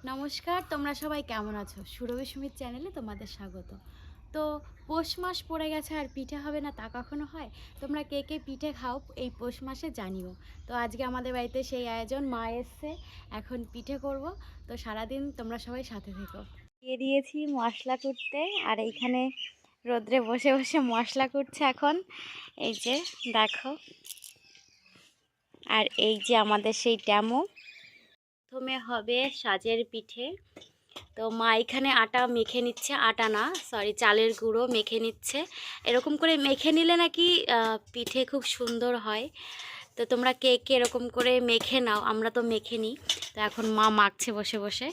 নমস্কার, তোমরা সবাই কেমন আছো? সুরভি সুমিত চ্যানেলে তোমাদের স্বাগত। তো পৌষ মাস পড়ে গেছে আর পিঠে হবে না তা কখনো হয়? তোমরা কে কে পিঠে খাও এই পৌষ মাসে জানিও। তো আজকে আমাদের বাড়িতে সেই আয়োজন, মা এসছে, এখন পিঠে করব। তো সারাদিন তোমরা সবাই সাথে থেকো। দিয়ে দিয়েছি মশলা করতে, আর এইখানে রোদ্রে বসে বসে মশলা করছে এখন। এই যে দেখো, আর এই যে আমাদের সেই ড্যামো। প্রথমে হবে সাজের পিঠে। তো মা এখানে আটা মেখে নিচ্ছে, আটা না সরি চালের গুঁড়ো মেখে নিচ্ছে। এরকম করে মেখে নিলে নাকি পিঠে খুব সুন্দর হয়। তো তোমরা কে কে এরকম করে মেখে নাও, আমরা তো মেখে নিই। তো এখন মা মাখছে বসে বসে।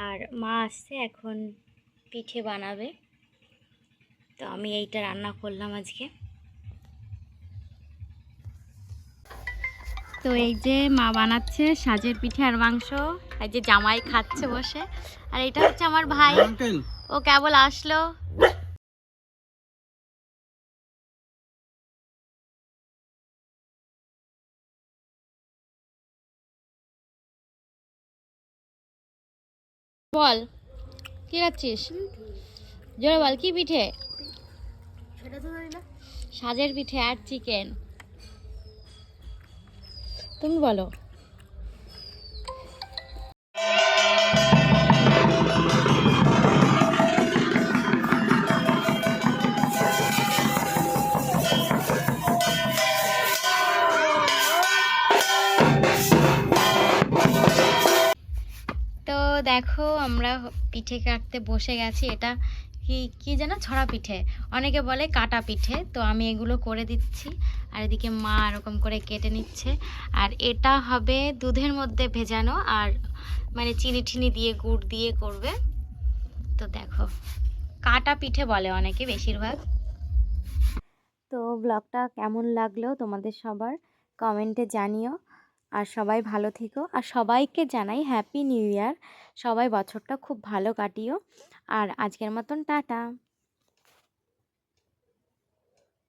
আর মা আসছে এখন পিঠে বানাবে। তো আমি এইটা রান্না করলাম আজকে। তো এই যে মা বানাচ্ছে সাজের পিঠে আর মাংস, এই যে জামাই খাচ্ছে বসে। আর এটা হচ্ছে আমার ভাই, ও কেবল আসলো। বল কি খাচ্ছিস, জোরে বল কি পিঠে? সাজের পিঠে আর চিকেন। তুমি বলো। তো দেখো আমরা পিঠে কাটতে বসে গেছি। এটা কি কি যেন, ছড়া পিঠে, অনেকে বলে কাটা পিঠে। তো আমি এগুলো করে দিচ্ছি, আর এদিকে মা এরকম করে কেটে নিচ্ছে। আর এটা হবে দুধের মধ্যে ভেজানো, আর মানে চিনি ঠিনি দিয়ে গুড় দিয়ে করবে। তো দেখো, কাটা পিঠে বলে অনেকে বেশিরভাগ। তো ব্লগটা কেমন লাগলো তোমাদের সবার কমেন্টে জানিও। আর সবাই ভালো থেকো, আর সবাইকে জানাই হ্যাপি নিউ ইয়ার। সবাই বছরটা খুব ভালো কাটিও। আর আজকের মতন টাটা।